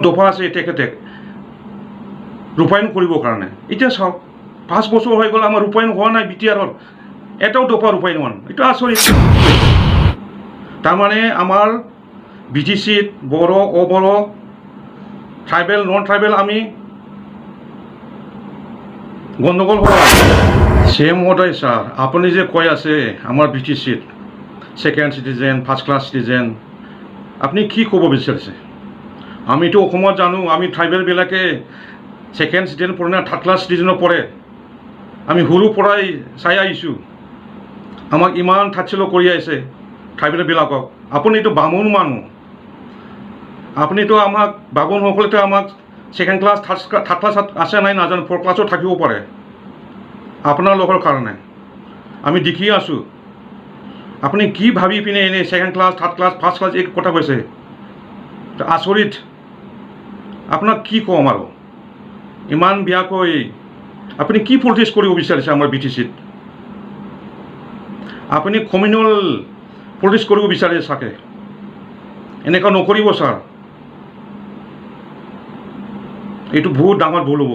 দফা আছে তেখেতে ৰূপায়ণ কৰিবৰ কাৰণে। এতিয়া চাওক 5 বছৰ হৈ গ'ল আমাৰ ৰূপায়ণ হোৱা নাই, BTRৰ এটাও দফা ৰূপায়ণ হোৱা নাই। এইটো আচৰিত। তাৰমানে আমাৰ BTCত বড়ো অবড়ো ট্ৰাইবেল নন ট্ৰাইবেল আমি গণ্ডগোল হ'ব লাগে। CM মহোদয় ছাৰ, আপুনি যে কৈ আছে আমাৰ BTCত second citizen, first class citizen, আপুনি কি ক'ব বিচাৰিছে? আমিতো অসমত জানো আমি ট্ৰাইবেলবিলাকে ছেকেণ্ড চিটিজেন পৰে না থাৰ্ড ক্লাছ চিটিজেনত পৰে। আমি সৰুৰ পৰাই চাই আহিছোঁ, আমাক ইমান তাচ্ছিল্য কৰি আহিছে ট্ৰাইবেলবিলাকক। আপুনিতো বামুণ মানুহ, আপুনিতো আমাক বামুণসকলেতো আমাক ছেকেণ্ড ক্লাছ থাৰ্ড ক্লাছ আছে নাই নাজানো, 4th ক্লাছত থাকিব পাৰে। আপোনালোকৰ কাৰণে আমি দেখি আছোঁ। আপুনি কি ভাবি পিনে এনেই second class third class first class এই কথা কৈছে? আচৰিত। আপোনাক কি ক'ম আৰু, ইমান বেয়াকৈ আপুনি কি পলিটিক্স কৰিব বিচাৰিছে আমাৰ BTCত? আপুনি কমিউনেল পলিটিক্স কৰিব বিচাৰে চাগে। এনেকুৱা নকৰিব ছাৰ, এইটো বহুত ডাঙৰ ভুল হ'ব।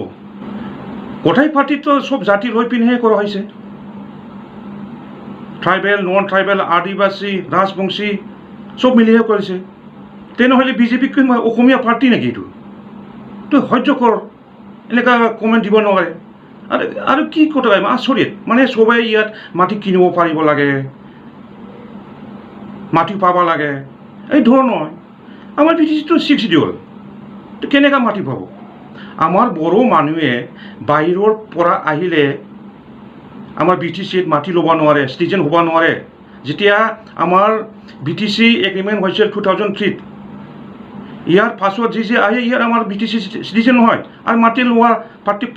গোটেই পাৰ্টিতো চব জাতি লৈ পিনেহে কৰা হৈছে, ট্ৰাইবেল নন ট্ৰাইবেল আদিবাসী ৰাজবংশী চব মিলিহে কৰিছে। তেনেহ'লে BJP অসমীয়া পাৰ্টি নেকি? এইটো সহ্য কৰ, এনেকুৱা কমেণ্ট দিব নোৱাৰে। আৰু কি কথা আচৰিত। মানে চবেই ইয়াত মাটি কিনিব পাৰিব লাগে, মাটি পাব লাগে, এই ধৰণৰ। আমাৰ BTCটো 6 শিডিউল, কেনেকুৱা মাটি পাব? আমাৰ বড়ো মানুহে বাহিৰৰ পৰা আহিলে আমাৰ BTCত মাটি ল'ব নোৱাৰে, চিটিজেন হ'ব নোৱাৰে। যেতিয়া আমাৰ BTC এগ্ৰিমেণ্ট হৈছিল 2003, ইয়াৰ পাছত যি আহে ইয়াৰ আমাৰ BTC চিটিজেন নহয়, আৰু মাটি লোৱা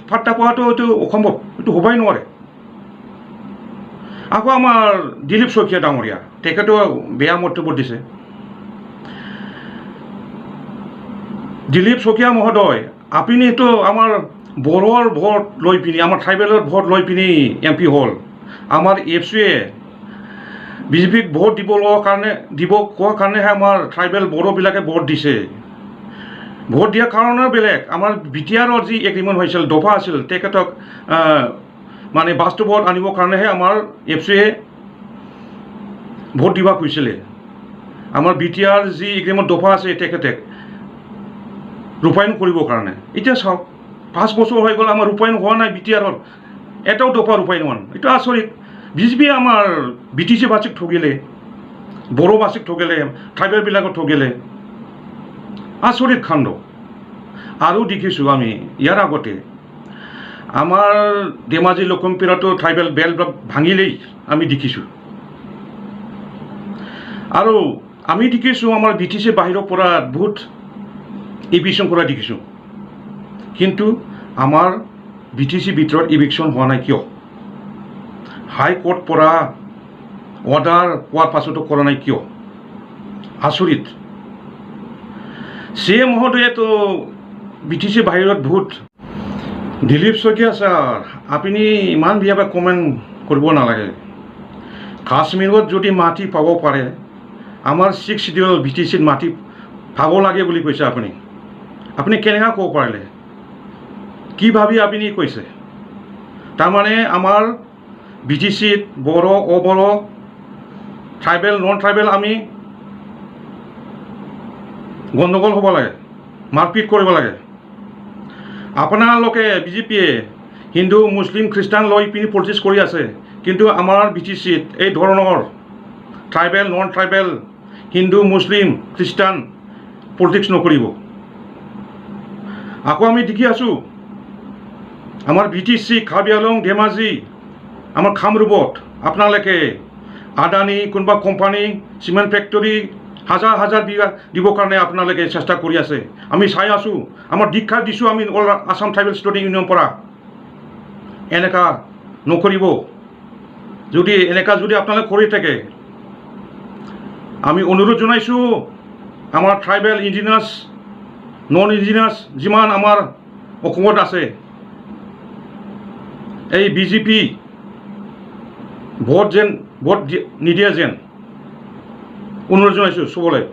পাট্টা পোৱাটো এইটো অসম্ভৱ, এইটো হ'বই নোৱাৰে। আকৌ আমাৰ দিলীপ শইকীয়া ডাঙৰীয়া, তেখেতেও বেয়া মন্তব্য দিছে। দিলীপ শইকীয়া মহোদয়, আপুনিতো আমাৰ বড়োৰ ভোট লৈ পিনি, আমাৰ ট্ৰাইবেলৰ ভোট লৈ পিনি MP হ'ল। আমাৰ AFCয়ে BJPক ভোট কোৱাৰ কাৰণেহে আমাৰ ট্ৰাইবেল বড়োবিলাকে ভোট দিছে। ভোট দিয়াৰ কাৰণে বেলেগ, আমাৰ BTRৰ যি এগ্ৰিমেণ্ট হৈছিল, দফা আছিল, তেখেতক মানে বাস্তৱত আনিবৰ কাৰণেহে আমাৰ AFCয়ে ভোট দিব খুজিছিলে। আমাৰ BTR যি এগ্ৰিমেণ্ট দফা আছে তেখেতে ৰূপায়ণ কৰিবৰ কাৰণে। এতিয়া চাওক 5 বছৰ হৈ গ'ল আমাৰ ৰূপায়ণ হোৱা নাই, BTRৰ এটাও দফা ৰূপায়ণ হোৱা নাই। এইটো আচৰিত। BJPয়ে আমাৰ BTC বাসীক ঠগিলে, বড়ো বাসীক ঠগিলে, ট্ৰাইবেলবিলাকক ঠগিলে। আচৰিত কাণ্ড। আৰু দেখিছোঁ আমি ইয়াৰ আগতে আমাৰ ধেমাজি লখিমপুৰতো ট্ৰাইবেল বেলবিলাক ভাঙিলেই আমি দেখিছোঁ। আৰু আমি দেখিছোঁ আমাৰ BTC বাহিৰৰ পৰা বহুত ইভিকশ্যন কৰা দেখিছোঁ, কিন্তু আমাৰ BTC ভিতৰত ইভিকশ্যন হোৱা নাই কিয়? হাইকোৰ্ট পৰা অৰ্ডাৰ পোৱাৰ পাছতো কৰা নাই কিয়? আচৰিত। CM মহোদয়েতো BTC বাহিৰত বহুত। দিলীপ শইকীয়া ছাৰ, আপুনি ইমান বেয়া কমেণ্ট কৰিব নালাগে। কাশ্মীৰত যদি মাটি পাব পাৰে, আমাৰ 6 শিডিউল BTCত মাটি পাব লাগে বুলি কৈছে আপুনি। আপুনি কেনেকৈ ক'ব পাৰিলে? কি ভাবি আপুনি কৈছে? তাৰমানে আমাৰ BTCত বড়ো অবড়ো ট্ৰাইবেল নন ট্ৰাইবেল আমি গণ্ডগোল হ'ব লাগে, মাৰপিট কৰিব লাগে। আপোনালোকে BJPয়ে হিন্দু মুছলিম খ্ৰীষ্টান লৈ পিনি পলিটিক্স কৰি আছে, কিন্তু আমাৰ BTCত এই ধৰণৰ ট্ৰাইবেল নন ট্ৰাইবেল হিন্দু মুছলিম খ্ৰীষ্টান পলিটিক্স নকৰিব। আকৌ আমি দেখি আছোঁ আমাৰ BTC কাৰ্বি আংলং ধেমাজি আমাৰ কামৰূপত আপোনালোকে আদানী কোনোবা কোম্পানী চিমেণ্ট ফেক্টৰী হাজাৰ বিঘা দিবৰ কাৰণে আপোনালোকে চেষ্টা কৰি আছে। আমি চাই আছোঁ, আমাৰ দীক্ষা দিছোঁ আমি অল আছাম ট্ৰাইবেল ষ্টুডেণ্ট ইউনিয়নৰ পৰা। এনেকুৱা নকৰিব। যদি আপোনালোকে কৰি থাকে, আমি অনুৰোধ জনাইছোঁ আমাৰ ট্ৰাইবেল ইণ্ডিজিনাছ নন ইণ্ডিজিনাছ যিমান আমাৰ অসমত আছে, এই BJP ভোট নিদিয়ে যেন অনুৰোধ জনাইছোঁ চবলৈ।